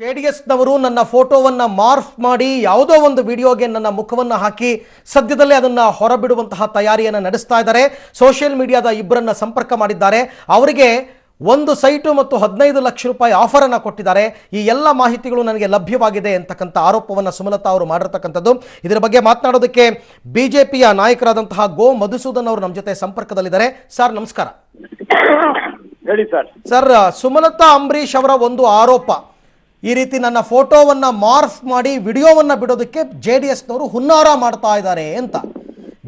ಜೆಡಿಎಸ್ನವರು ನನ್ನ ಫೋಟೋವನ್ನು ಮಾರ್ಫ್ ಮಾಡಿ ಯಾವುದೋ ಒಂದು ವಿಡಿಯೋಗೆ ನನ್ನ ಮುಖವನ್ನು ಹಾಕಿ ಸದ್ಯದಲ್ಲೇ ಅದನ್ನು ಹೊರಬಿಡುವಂತಹ ತಯಾರಿಯನ್ನು ನಡೆಸ್ತಾ ಇದ್ದಾರೆ. ಸೋಷಿಯಲ್ ಮೀಡಿಯಾದ ಇಬ್ಬರನ್ನ ಸಂಪರ್ಕ ಮಾಡಿದ್ದಾರೆ. ಅವರಿಗೆ ಒಂದು ಸೈಟು ಮತ್ತು 15 ಲಕ್ಷ ರೂಪಾಯಿ ಆಫರ್ ಅನ್ನು ಕೊಟ್ಟಿದ್ದಾರೆ. ಈ ಎಲ್ಲ ಮಾಹಿತಿಗಳು ನನಗೆ ಲಭ್ಯವಾಗಿದೆ ಅಂತಕ್ಕಂಥ ಆರೋಪವನ್ನು ಸುಮಲತಾ ಅವರು ಮಾಡಿರ್ತಕ್ಕಂಥದ್ದು. ಇದರ ಬಗ್ಗೆ ಮಾತನಾಡೋದಕ್ಕೆ ಬಿಜೆಪಿಯ ನಾಯಕರಾದಂತಹ ಗೋ ಮಧುಸೂದನ್ ಅವರು ನಮ್ಮ ಜೊತೆ ಸಂಪರ್ಕದಲ್ಲಿದ್ದಾರೆ. ಸರ್ ನಮಸ್ಕಾರ. ಹೇಳಿ ಸರ್. ಸರ್, ಸುಮಲತಾ ಅಂಬರೀಶ್ ಅವರ ಒಂದು ಆರೋಪ, ಈ ರೀತಿ ನನ್ನ ಫೋಟೋವನ್ನ ಮಾರ್ಫ್ ಮಾಡಿ ವಿಡಿಯೋವನ್ನ ಬಿಡೋದಕ್ಕೆ ಜೆಡಿಎಸ್ನವರು ಹುನ್ನಾರ ಮಾಡ್ತಾ ಇದ್ದಾರೆ ಅಂತ.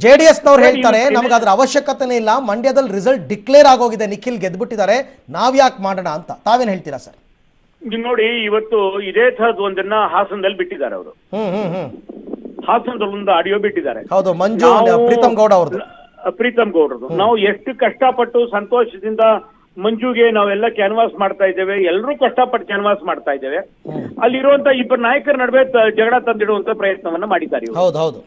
ಜೆಡಿಎಸ್ನವ್ರು ಹೇಳ್ತಾರೆ ನಮ್ಗೆ ಅದ್ರ ಅವಶ್ಯಕತೆನೇ ಇಲ್ಲ, ಮಂಡ್ಯದಲ್ಲಿ ರಿಸಲ್ಟ್ ಡಿಕ್ಲೇರ್ ಆಗೋಗಿದೆ, ನಿಖಿಲ್ ಗೆದ್ಬಿಟ್ಟಿದ್ದಾರೆ, ನಾವ್ಯಾಕೆ ಮಾಡೋಣ ಅಂತ. ತಾವೇನ್ ಹೇಳ್ತೀರಾ ಸರ್? ನೋಡಿ, ಇವತ್ತು ಇದೇ ತರದ್ ಒಂದನ್ನ ಹಾಸನದಲ್ಲಿ ಬಿಟ್ಟಿದ್ದಾರೆ ಅವರು. ಹಾಸನದಲ್ಲಿ ಒಂದು ಆಡಿಯೋ ಬಿಟ್ಟಿದ್ದಾರೆ. ಹೌದು, ಮಂಜು ಪ್ರೀತಮ್ ಗೌಡ ಅವ್ರದ್ದು. ಪ್ರೀತಮ್ ಗೌಡ್ರದ್ದು. ನಾವು ಎಷ್ಟು ಕಷ್ಟಪಟ್ಟು ಸಂತೋಷದಿಂದ ಮಂಜುಗೆ ನಾವೆಲ್ಲ ಕ್ಯಾನ್ವಾಸ್ ಮಾಡ್ತಾ ಇದ್ದೇವೆ, ಎಲ್ಲರೂ ಕಷ್ಟಪಟ್ಟು ಕ್ಯಾನ್ವಾಸ್ ಮಾಡ್ತಾ ಇದ್ದೇವೆ. ಅಲ್ಲಿರುವಂತ ಇಬ್ಬರು ನಾಯಕರ ನಡುವೆ ಜಗಳ ತಂದಿಡುವಂತ ಪ್ರಯತ್ನವನ್ನ ಮಾಡಿದ್ದಾರೆ. ಹೌದು ಹೌದು,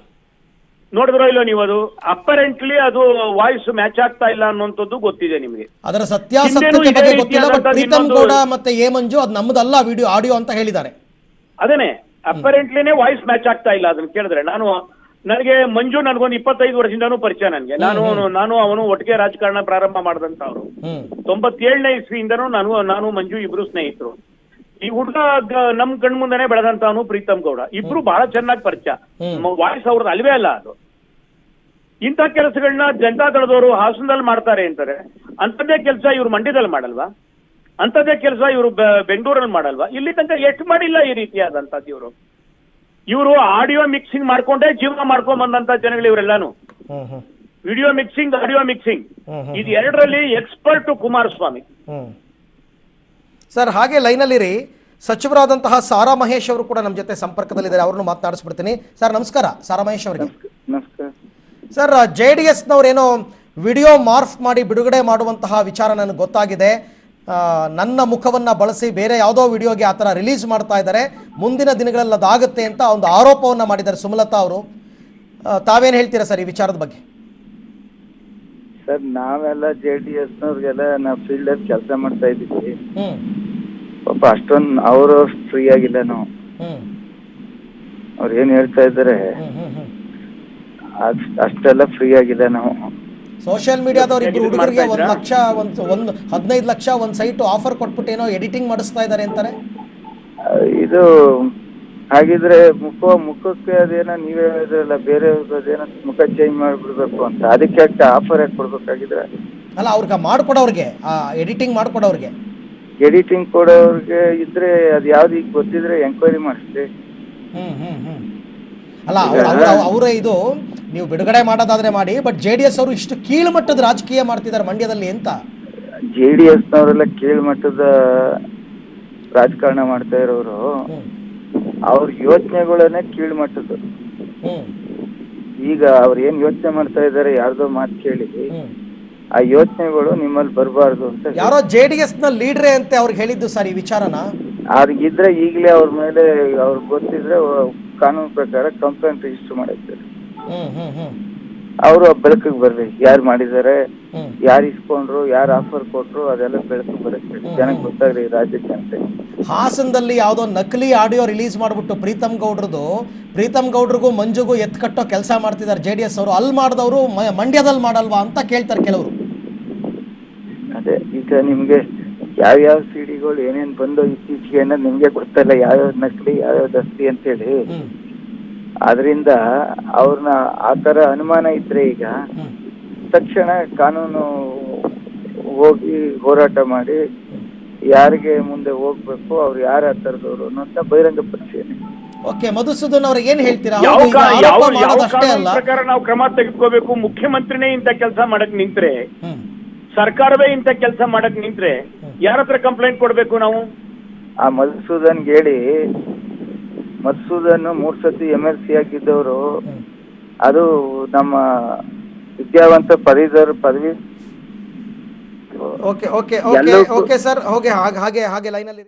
ನೋಡಿದ್ರೋ ಇಲ್ಲೋ ನೀವು? ಅದು ಅಪರೆಂಟ್ಲಿ ಅದು ವಾಯ್ಸ್ ಮ್ಯಾಚ್ ಆಗ್ತಾ ಇಲ್ಲ ಅನ್ನುವಂಥದ್ದು ಗೊತ್ತಿದೆ ನಿಮಗೆ. ಅದರ ಸತ್ಯಾಸತ್ಯತೆ ಬಗ್ಗೆ ಗೊತ್ತಿಲ್ಲ, ಬಟ್ ಪ್ರೀತಮ್ ಗೌಡ ಮತ್ತೆ ಎ ಮಂಜು ಅದು ನಮ್ಮದಲ್ಲ ವಿಡಿಯೋ ಆಡಿಯೋ ಅಂತ ಹೇಳಿದ್ದಾರೆ. ಅದೇನೆ ಅಪರೆಂಟ್ಲಿನೇ ವಾಯ್ಸ್ ಮ್ಯಾಚ್ ಆಗ್ತಾ ಇಲ್ಲ. ಅದನ್ನ ಕೇಳಿದ್ರೆ ನನಗೆ ಮಂಜು ನನಗೊಂದು 25 ವರ್ಷದಿಂದಾನು ಪರಿಚಯ. ನನಗೆ ನಾನು ಅವನು ಒಟ್ಟಿಗೆ ರಾಜಕಾರಣ ಪ್ರಾರಂಭ ಮಾಡಿದಂತವ್ರು. 97ನೇ ಇಸ್ವಿಯಿಂದನೂ ನಾನು ಮಂಜು ಇಬ್ರು ಸ್ನೇಹಿತರು. ಈ ಹುಡುಗ ನಮ್ ಕಣ್ ಮುಂದೆನೆ ಬೆಳೆದಂತವನು ಪ್ರೀತಮ್ ಗೌಡ. ಇಬ್ರು ಬಹಳ ಚೆನ್ನಾಗಿ ಪರಿಚಯ. ವಾಯ್ಸ್ ಅವ್ರದ್ದು ಅಲ್ವೇ ಅಲ್ಲ ಅದು. ಇಂಥ ಕೆಲಸಗಳನ್ನ ಜನತಾದಳದವರು ಹಾಸನದಲ್ಲಿ ಮಾಡ್ತಾರೆ ಅಂತಾರೆ. ಅಂಥದ್ದೇ ಕೆಲಸ ಇವ್ರು ಮಂಡ್ಯದಲ್ಲಿ ಮಾಡಲ್ವಾ? ಅಂಥದ್ದೇ ಕೆಲಸ ಇವರು ಬೆಂಗಳೂರಲ್ಲಿ ಮಾಡಲ್ವಾ? ಇಲ್ಲಿ ತನಕ ಎಷ್ಟು ಮಾಡಿಲ್ಲ ಈ ರೀತಿಯಾದಂತದ್ದು. ಇವರು ಆಡಿಯೋ ಮಿಕ್ಸಿಂಗ್ ಮಾಡ್ಕೊಂಡೇ ಜೀವನ ಮಾಡ್ಕೊಂಡ್ ಬಂದಂತ ಜನಗಳು ಇವರೆಲ್ಲಾನು. ವಿಡಿಯೋ ಮಿಕ್ಸಿಂಗ್, ಆಡಿಯೋ ಮಿಕ್ಸಿಂಗ್, ಇದು ಎರಡರಲ್ಲಿ ಎಕ್ಸ್ಪರ್ಟ್ ಕುಮಾರಸ್ವಾಮಿ. ಸರ್, ಹಾಗೆ ಲೈನಲ್ಲಿರಿ. ಸಚಿವರಾದಂತಹ ಸಾರಾ ಮಹೇಶ್ ಅವರು ಕೂಡ ನಮ್ಮ ಜೊತೆ ಸಂಪರ್ಕದಲ್ಲಿದ್ದಾರೆ, ಅವ್ರನ್ನು ಮಾತನಾಡಿಸ್ಬಿಡ್ತೀನಿ. ಸರ್ ನಮಸ್ಕಾರ. ಸಾರಾ ಮಹೇಶ್ ಅವರಿಗೆ ನಮಸ್ಕಾರ. ಸರ್, ಜೆಡಿಎಸ್ನವರೇನೋ ವಿಡಿಯೋ ಮಾರ್ಫ್ ಮಾಡಿ ಬಿಡುಗಡೆ ಮಾಡುವಂತಹ ವಿಚಾರ ನನಗೆ ಗೊತ್ತಾಗಿದೆ. ನನ್ನ ಮುಖವನ್ನು ಬಳಸಿ ಬೇರೆ ಯಾವುದೋ ವಿಡಿಯೋಗೆ ಆ ಥರ ರಿಲೀಸ್ ಮಾಡ್ತಾ ಇದ್ದಾರೆ, ಮುಂದಿನ ದಿನಗಳಲ್ಲಿ ಅದಾಗುತ್ತೆ ಅಂತ ಒಂದು ಆರೋಪವನ್ನು ಮಾಡಿದ್ದಾರೆ ಸುಮಲತಾ ಅವರು. ತಾವೇನು ಹೇಳ್ತೀರಾ ಸರ್ ಈ ವಿಚಾರದ ಬಗ್ಗೆ? ಸರ್, ನಾವೆಲ್ಲ JDSನವ್ರಿಗೆಲ್ಲ ನಾವು ಫೀಲ್ಡಲ್ಲಿ ಕೆಲಸ ಮಾಡ್ತಾ ಇದ್ದೀವಿ. ಪಾಪ ಅಷ್ಟೊಂದು ಅವರು ಫ್ರೀ ಆಗಿಲ್ಲ. ನಾವು ಅವ್ರು ಏನು ಹೇಳ್ತಾ ಇದ್ದಾರೆ ಅಷ್ಟೆಲ್ಲ ಫ್ರೀ ಆಗಿಲ್ಲ ನಾವು. ಸೋಷಿಯಲ್ ಮೀಡಿಯಾದವ್ರು ಇಬ್ರು ಹುಡುಗರಿಗೆ 1 ಲಕ್ಷ, ಒಂದು 15 ಲಕ್ಷ ಒಂದು ಸೈಟ್ ಆಫರ್ ಕೊಟ್ಬಿಟ್ಟು ಏನೋ ಎಡಿಟಿಂಗ್ ಮಾಡಿಸ್ತಾ ಇದ್ದಾರೆ ಅಂತಾರೆ. ಇದು ಹಾಗಿದ್ರೆ ಮುಖಕ್ಕೆ ಅದೇನೋ ನೀವೇ ಹೇಳಿದ್ರಲ್ಲ, ಬೇರೆ ಅದೇನೋ ಮುಖ ಚೇಂಜ್ ಮಾಡಿಬಿಡ್ಬೇಕು ಅಂತ, ಅದಕ್ಕೆ ಆಫರ್ ಯಾಕೆ ಕೊಡ್ಬೇಕಾಗಿದ್ರೆ? ಅಲ್ಲ, ಅವ್ರಿಗೆ ಮಾಡ್ಕೊಡೋರ್ಗೆ, ಎಡಿಟಿಂಗ್ ಮಾಡ್ಕೊಡೋರ್ಗೆ, ಎಡಿಟಿಂಗ್ ಕೊಡೋರ್ಗೆ ಇದ್ರೆ ಅದು ಯಾವ್ದು ಈಗ ಗೊತ್ತಿದ್ರೆ ಎಂಕ್ವೈರಿ ಮಾಡಿಸ್ಲಿ. ಅಲ್ಲ, ಅವರೇ ಇದು ನೀವು ಬಿಡುಗಡೆ ಮಾಡೋದಾದ್ರೆ ಮಾಡಿ, ಬಟ್ JDS ಅವರು ಇಷ್ಟು ಕೀಳ್ಮಟ್ಟದ ರಾಜಕೀಯ ಮಾಡ್ತಿದ್ದಾರೆ ಮಂಡ್ಯದಲ್ಲಿ ಅಂತ. JDSನವರೆಲ್ಲ ಕೀಳ್ಮಟ್ಟದ ರಾಜಕಾರಣ ಮಾಡ್ತಾ ಇರೋರು, ಅವ್ರ ಯೋಚನೆಗಳನ್ನೇ ಕೀಳ್ಮಟ್ಟದ್ದು. ಈಗ ಅವ್ರು ಏನ್ ಯೋಚನೆ ಮಾಡ್ತಾ ಇದಾರೆ, ಯಾರ್ದೋ ಮಾತು ಕೇಳಿ ಆ ಯೋಚನೆಗಳು ನಿಮ್ಮಲ್ಲಿ ಬರಬಾರ್ದು ಅಂತ. ಯಾರೋ JDSನ ಲೀಡ್ರೇ ಅಂತ ಅವ್ರಿಗೆ ಹೇಳಿದ್ದು ಸರ್ ಈ ವಿಚಾರನ. ಅದಿದ್ರೆ ಈಗಲೇ ಅವ್ರ ಮೇಲೆ ಅವ್ರಿಗೆ ಗೊತ್ತಿದ್ರೆ ಕಾನೂನು ಪ್ರಕಾರ ಕಂಪ್ಲೇಂಟ್ ರಿಜಿಸ್ಟರ್ ಮಾಡಿರ್ತಾರೆ. ಅವರು ಬೆಳಕಿಗೆ ಬರ್ಲಿ, ಯಾರು ಮಾಡಿದ್ದಾರೆ, ಯಾರು ಇಸ್ಕೊಂಡ್ರು, ಯಾರು ಆಫರ್ ಕೊಟ್ರು, ಅದೆಲ್ಲ ಬೆಳಕಿಗೆ ಬರುತ್ತೆ, ಜನಕ್ಕೆ ಗೊತ್ತಾಗ್ಲಿ, ರಾಜ್ಯ ಜನತೆ. ಹಾಸನದಲ್ಲಿ ಯಾವುದೋ ನಕಲಿ ಆಡಿಯೋ ರಿಲೀಸ್ ಮಾಡಿಬಿಟ್ಟು ಪ್ರೀತಮ್ ಗೌಡ್ರಿಗೂ ಮಂಜುಗೂ ಎತ್ಕಟ್ಟೋ ಕೆಲಸ ಮಾಡ್ತಿದ್ದಾರೆ JDS ಅವರು. ಅಲ್ಲಿ ಮಾಡಿದವರು ಮಂಡ್ಯದಲ್ಲಿ ಮಾಡಲ್ವಾ ಅಂತ ಕೇಳ್ತಾರೆ ಕೆಲವರು. ಅದೇ ಈಗ ನಿಮ್ಗೆ ಯಾವ್ಯಾವ ಸಿಡಿಗಳು ಏನೇನ್ ಬಂದು ಇತ್ತೀಚೆಗೆ ಅನ್ನೋದು ನಿಮ್ಗೆ ಗೊತ್ತಲ್ಲ, ಯಾವ್ಯಾವ ನಕಲಿ ಯಾವ್ಯಾವ್ದು ಅಸ್ತಿ ಅಂತೇಳಿ. ಆದ್ರಿಂದ ಅವ್ರನ್ನ ಆ ತರ ಅನುಮಾನ ಇದ್ರೆ ಈಗ ತಕ್ಷಣ ಕಾನೂನು ಹೋಗಿ ಹೋರಾಟ ಮಾಡಿ ಯಾರಿಗೆ ಮುಂದೆ ಹೋಗ್ಬೇಕು, ಅವ್ರು ಯಾರ ತರದವ್ರು ಅನ್ನೋಂತ ಬಹಿರಂಗ ಪಡಿಸ್ತೀನಿ. ಓಕೆ, ಮಧುಸೂದನ್ ಅವ್ರಿಗೆ ಏನ್ ಹೇಳ್ತೀರಾ? ಪ್ರಕಾರ ನಾವು ಕ್ರಮ ತೆಗೆದುಕೋಬೇಕು. ಮುಖ್ಯಮಂತ್ರಿನೇ ಇಂಥ ಕೆಲಸ ಮಾಡಕ್ ನಿಂತ್ರೆ, ಸರ್ಕಾರವೇ ಇಂಥ ಕೆಲಸ ಮಾಡಕ್ ನಿಂತ್ರೆ ಯಾರ ಹತ್ರ ಕಂಪ್ಲೇಂಟ್ ಕೊಡ್ಬೇಕು ನಾವು? ಆ ಮಧುಸೂದನ್ಗೆ ಹೇಳಿ. ಮಧುಸೂದನ್ 3 ಸತಿ MLC ಆಗಿದ್ದವರು. ಅದು ನಮ್ಮ ವಿದ್ಯಾವಂತ ಪದವಿ. Okay okay okay okay sir, ಹಾಗೆ ಲೈನಲ್ಲಿ